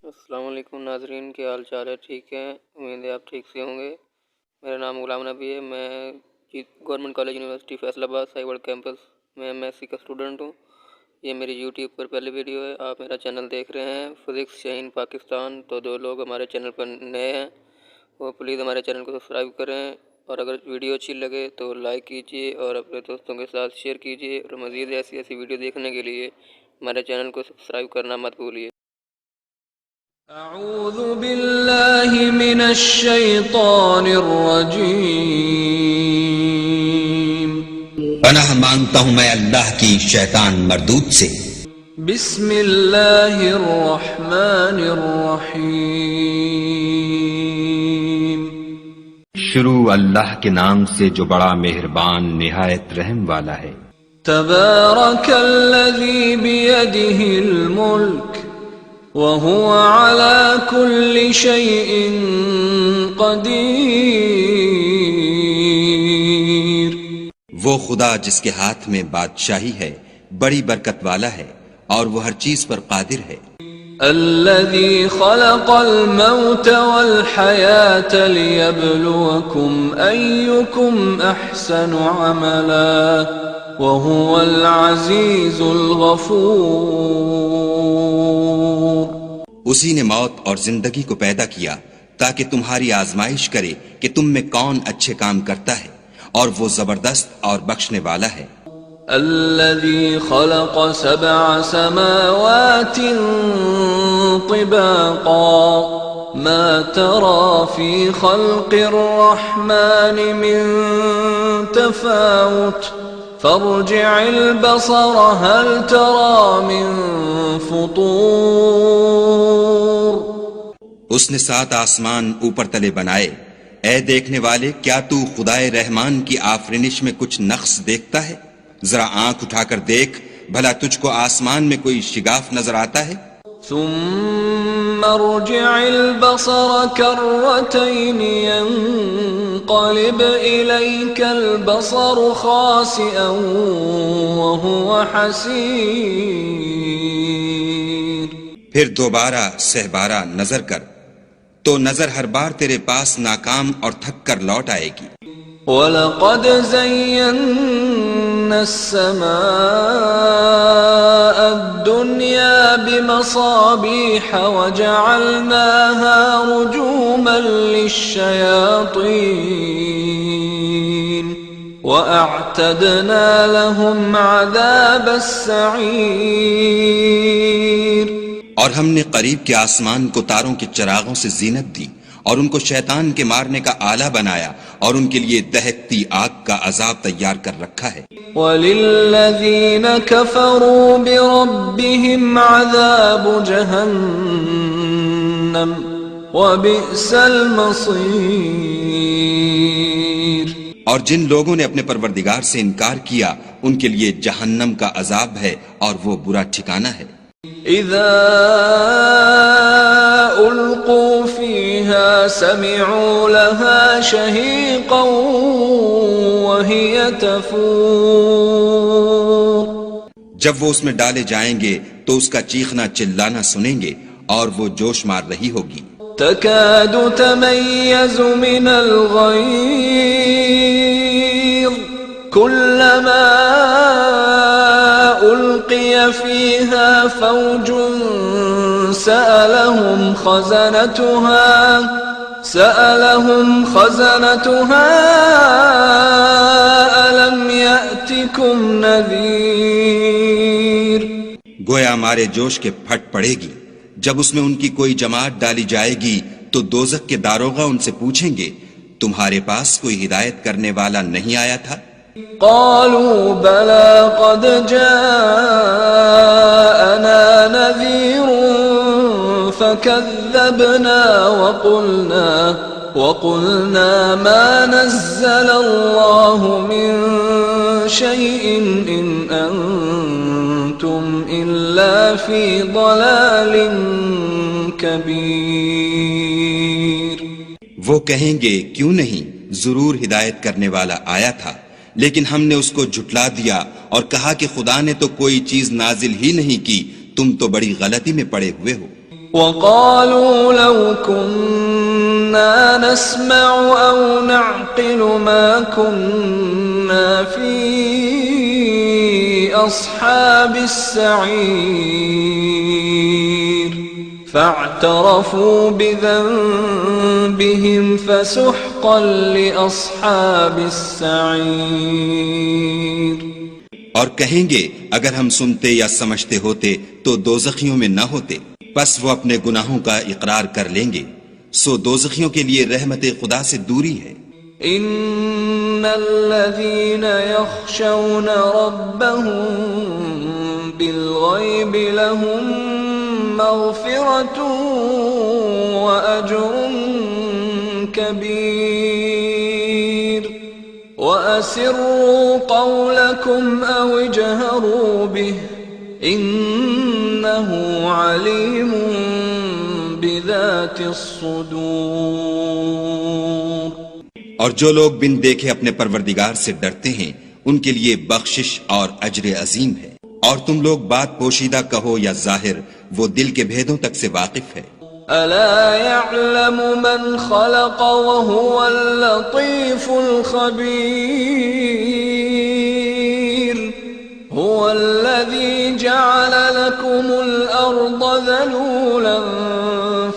السلام علیکم ناظرین، کیا حال چال ہے؟ ٹھیک ہے، امید ہے آپ ٹھیک سے ہوں گے۔ میرا نام غلام نبی ہے، میں گورنمنٹ کالج یونیورسٹی فیصل آباد سائبر کیمپس میں ایم ایس سی کا اسٹوڈنٹ ہوں۔ یہ میری یوٹیوب پر پہلی ویڈیو ہے۔ آپ میرا چینل دیکھ رہے ہیں فزکس شاہین پاکستان، تو جو لوگ ہمارے چینل پر نئے ہیں وہ پلیز ہمارے چینل کو سبسکرائب کریں، اور اگر ویڈیو اچھی لگے تو لائک کیجیے اور اپنے دوستوں کے ساتھ شیئر کیجیے، اور مزید ایسی ویڈیو دیکھنے کے لیے ہمارے چینل کو سبسکرائب کرنا مت بھولیے۔ اعوذ باللہ من الشیطان الرجیم، پناہ مانگتا ہوں میں اللہ کی شیطان مردود سے۔ بسم اللہ الرحمن الرحیم، شروع اللہ کے نام سے جو بڑا مہربان نہایت رحم والا ہے۔ تبارک الذی بیدہ الملک وهو على كل شيء قدير۔ وہ خدا جس کے ہاتھ میں بادشاہی ہے بڑی برکت والا ہے، اور وہ ہر چیز پر قادر ہے۔ الذي خلق الموت والحياة ليبلوكم أيكم أحسن عملا وهو العزيز الغفور۔ اسی نے موت اور زندگی کو پیدا کیا تاکہ تمہاری آزمائش کرے کہ تم میں کون اچھے کام کرتا ہے، اور وہ زبردست اور بخشنے والا ہے۔ الذي خلق 7 سماوات طباقا ما ترى في خلق الرحمن من تفاوت فارجع البصر هل ترى من فطور۔ اس نے 7 آسمان اوپر تلے بنائے، اے دیکھنے والے کیا تو خدائے رحمان کی آفرینش میں کچھ نقص دیکھتا ہے؟ ذرا آنکھ اٹھا کر دیکھ، بھلا تجھ کو آسمان میں کوئی شگاف نظر آتا ہے؟ ثم ارجع البصر كرتين ينقلب إليك البصر خاسئا وهو حسير۔ پھر دوبارہ سہبارہ نظر کر تو نظر ہر بار تیرے پاس ناکام اور تھک کر لوٹ آئے گی۔ وَلَقَدْ زَيَّنَّا السَّمَاءَ الدُّنْيَا بِمَصَابِيحَ وَجَعَلْنَاهَا رُجُومًا لِلشَّيَاطِينِ وَأَعْتَدْنَا لَهُمْ عَذَابَ السَّعِيرِ۔ اور ہم نے قریب کے آسمان کو تاروں کے چراغوں سے زینت دی، اور ان کو شیطان کے مارنے کا آلہ بنایا، اور ان کے لیے دہکتی آگ کا عذاب تیار کر رکھا ہے۔ وَلِلَّذِينَ كَفَرُوا بِرَبِّهِمْ عَذَابُ جَهَنَّمَ وَبِئْسَ الْمَصِيرُ۔ اور جن لوگوں نے اپنے پروردگار سے انکار کیا ان کے لیے جہنم کا عذاب ہے، اور وہ برا ٹھکانہ ہے۔ اذا القوا فيها سمعوا لها شهيقا وهي تفور۔ جب وہ اس میں ڈالے جائیں گے تو اس کا چیخنا چلانا سنیں گے، اور وہ جوش مار رہی ہوگی۔ تكاد تميز من الغيظ كلما ألقي فيها فوج سألهم خزنتها ألم يأتكم نذير۔ گویا مارے جوش کے پھٹ پڑے گی جب اس میں ان کی کوئی جماعت ڈالی جائے گی تو دوزخ کے داروغہ ان سے پوچھیں گے تمہارے پاس کوئی ہدایت کرنے والا نہیں آیا تھا؟ قالوا بلى قد جاءنا نذير فكذبنا وقلنا ما نزل الله من شيء إن أنتم إلا في ضلال كبير۔ وہ کہیں گے کیوں نہیں، ضرور ہدایت کرنے والا آیا تھا، لیکن ہم نے اس کو جھٹلا دیا اور کہا کہ خدا نے تو کوئی چیز نازل ہی نہیں کی، تم تو بڑی غلطی میں پڑے ہوئے ہو۔ وقالوا لو كنا نسمع أو نعقل ما كنا في أصحاب السعير فاعترفوا بذنبهم فسحقا لأصحاب السعير. اور کہیں گے اگر ہم سنتے یا سمجھتے ہوتے تو دوزخیوں میں نہ ہوتے. پس وہ اپنے گناہوں کا اقرار کر لیں گے، سو دوزخیوں کے لیے رحمت خدا سے دوری ہے. ان الذين يخشون ربهم بالغيب لهم مغفرة وأجر كبير وأسروا قولكم أو اجهروا به إنه عليم بذات الصدور. اور جو لوگ بن دیکھے اپنے پروردگار سے ڈرتے ہیں ان کے لیے بخشش اور اجر عظیم ہے. اور تم لوگ بات پوشیدہ کہو یا ظاہر، وہ دل کے بھیدوں تک سے واقف ہے. ألا يعلم من خلق وهو اللطيف الخبير هو الذي جعل لكم الأرض ذلولا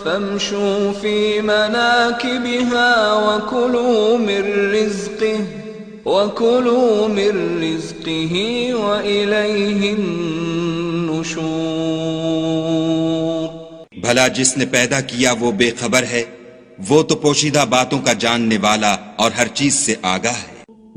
فامشوا في مناكبها وكلوا من رزقه وإليه النشور. بھلا جس نے پیدا کیا وہ بے خبر ہے، وہ تو پوشیدہ باتوں کا جاننے والا اور ہر چیز سے آگاہ ہے.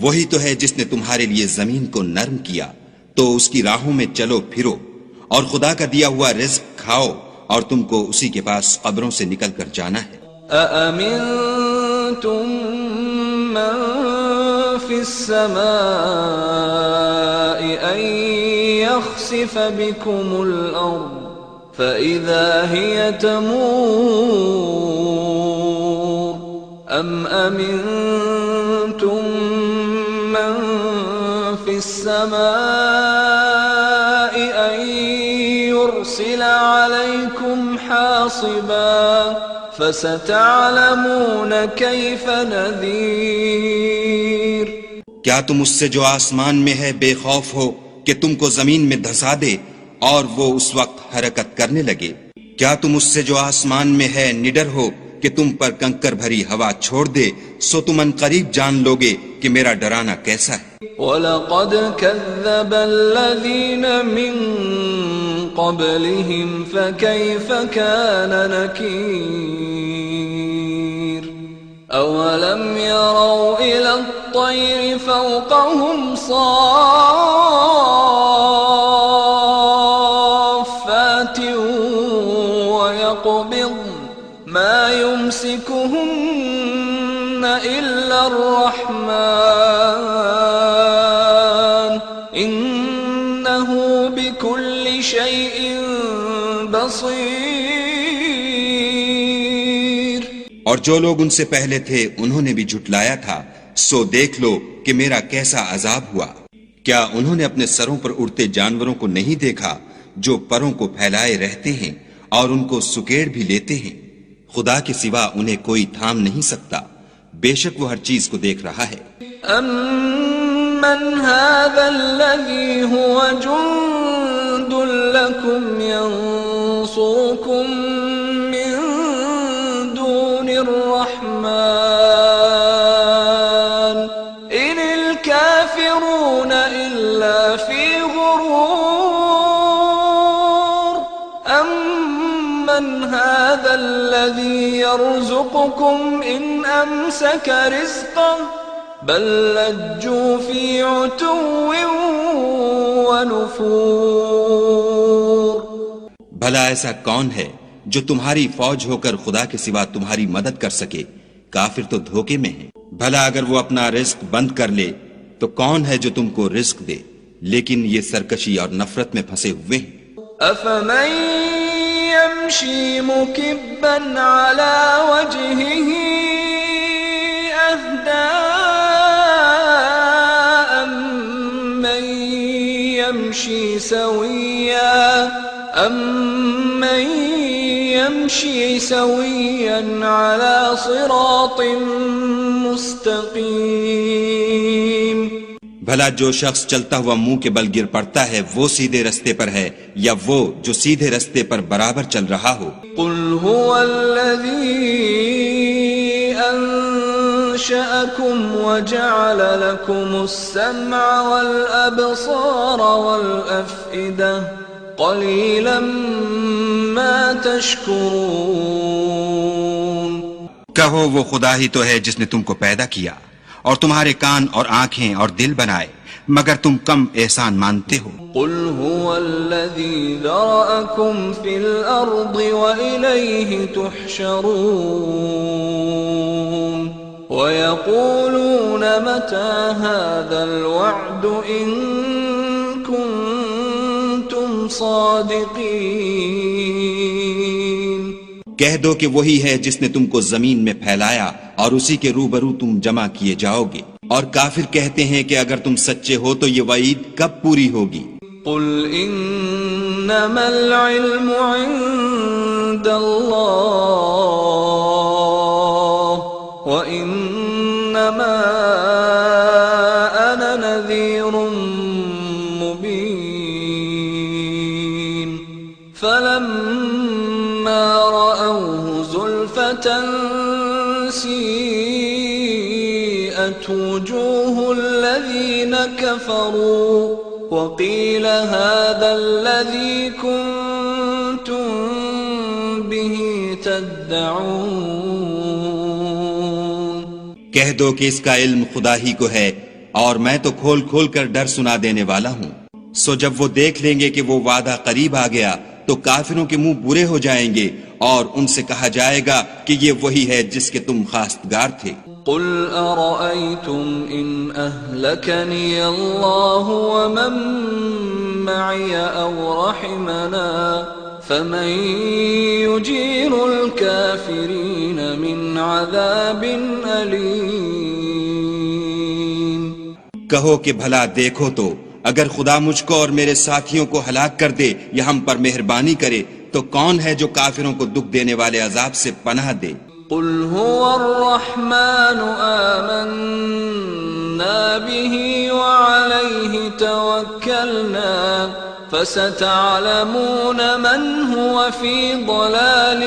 وہی تو ہے جس نے تمہارے لیے زمین کو نرم کیا تو اس کی راہوں میں چلو پھرو اور خدا کا دیا ہوا رزق کھاؤ اور تم کو اسی کے پاس قبروں سے نکل کر جانا ہے. أأمنتم من في السماء أن يخسف بكم الأرض فإذا هي تمور أم أمنتم من في السماء أن يرسل عليكم حاصبا فستعلمون كيف نذير. کیا تم اس سے جو آسمان میں ہے بے خوف ہو کہ تم کو زمین میں دھسا دے اور وہ اس وقت حرکت کرنے لگے؟ کیا تم اس سے جو آسمان میں ہے نڈر ہو کہ تم پر کنکر بھری ہوا چھوڑ دے؟ سو تم ان قریب جان لوگے کہ میرا ڈرانا کیسا ہے. وَلَقَدْ كَذَّبَ الَّذِينَ مِن قَبْلِهِمْ فَكَيْفَ كَانَ نَكِيرِ. أَوَلَمْ يَرَوْا إِلَى الطَّيْرِ فَوْقَهُمْ صَافَّاتٍ وَيَقْبِضْنَ مَا يُمْسِكُهُنَّ إِلَّا الرَّحْمَنُ إِنَّهُ بِكُلِّ شَيْءٍ بَصِيرٌ. اور جو لوگ ان سے پہلے تھے انہوں نے بھی جھٹلایا تھا، سو دیکھ لو کہ میرا کیسا عذاب ہوا. کیا انہوں نے اپنے سروں پر اڑتے جانوروں کو نہیں دیکھا جو پروں کو پھیلائے رہتے ہیں اور ان کو سکیڑ بھی لیتے ہیں؟ خدا کے سوا انہیں کوئی تھام نہیں سکتا، بے شک وہ ہر چیز کو دیکھ رہا ہے. أَمَّنْ هَذَا الَّذِي هُوَ جُنْدٌ لَكُمْ يَنْصُرُكُمْ مِنْ دُونِ الرَّحْمَنِ إِنِ الْكَافِرُونَ إِلَّا فِي غُرُورٍ. أَمَّنْ هَذَا الَّذِي يَرْزُقُكُمْ إِنْ أَمْسَكَ رِزْقَهُ بل لجوا في عتو ونفور. بھلا ایسا کون ہے جو تمہاری فوج ہو کر خدا کے سوا تمہاری مدد کر سکے؟ کافر تو دھوکے میں ہیں. بھلا اگر وہ اپنا رزق بند کر لے تو کون ہے جو تم کو رزق دے؟ لیکن یہ سرکشی اور نفرت میں پھنسے ہوئے ہیں. أفمن يمشي مكبا على وجهه أهدى أمن يمشي سويا أمن يمشي سويا على صراط مستقيم بھلا جو شخص چلتا ہوا منہ کے بل گر پڑتا ہے وہ سیدھے رستے پر ہے یا وہ جو سیدھے رستے پر برابر چل رہا ہو؟ قل هو الذي أنشأكم وجعل لكم السمع والأبصار والأفئدة قليلا ما تشكرون کہو وہ خدا ہی تو ہے جس نے تم کو پیدا کیا اور تمہارے کان اور آنکھیں اور دل بنائے مگر تم کم احسان مانتے ہو۔ قل هو الذي ذرأكم في الأرض وإليه تحشرون ويقولون متى هذا الوعد إن كنتم صادقين کہہ دو کہ وہی ہے جس نے تم کو زمین میں پھیلایا اور اسی کے روبرو تم جمع کیے جاؤ گے، اور کافر کہتے ہیں کہ اگر تم سچے ہو تو یہ وعید کب پوری ہوگی؟ قل انما العلم عند اللہ وانما انا نذیر مبین فلما رأوه زلفة سیئت وجوه الذین كفروا وقيل هذا الذي كنتم به تدعون کہہ دو کہ اس کا علم خدا ہی کو ہے اور میں تو کھول کھول کر ڈر سنا دینے والا ہوں۔ سو جب وہ دیکھ لیں گے کہ وہ وعدہ قریب آ گیا تو کافروں کے منہ برے ہو جائیں گے اور ان سے کہا جائے گا کہ یہ وہی ہے جس کے تم خواستگار تھے۔ قل أرأيتم إن أهلكني الله ومن معي أو رحمنا فمن يجير الكافرين من عذاب أليم کہو کہ بھلا دیکھو تو اگر خدا مجھ کو اور میرے ساتھیوں کو ہلاک کر دے یا ہم پر مہربانی کرے تو کون ہے جو کافروں کو دکھ دینے والے عذاب سے پناہ دے؟ قل هو الرحمن آمنا به وعليه توكلنا فستعلمون من هو في ضلال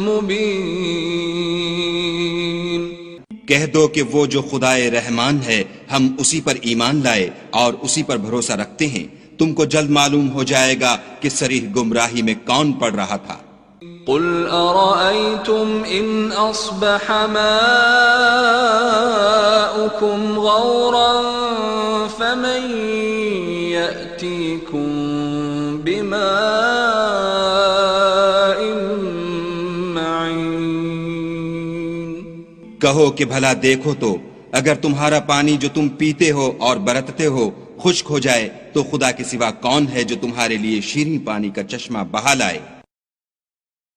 مبين کہہ دو کہ وہ جو خدائے رحمان ہے ہم اسی پر ایمان لائے اور اسی پر بھروسہ رکھتے ہیں، تم کو جلد معلوم ہو جائے گا کہ صریح گمراہی میں کون پڑ رہا تھا۔ قل أرأيتم إن أصبح ماؤكم غورا فمن يأتيكم بماء معين کہو کہ بھلا دیکھو تو اگر تمہارا پانی جو تم پیتے ہو اور برتتے ہو خشک ہو جائے تو خدا کے سوا کون ہے جو تمہارے لیے شیریں پانی کا چشمہ بہا لائے؟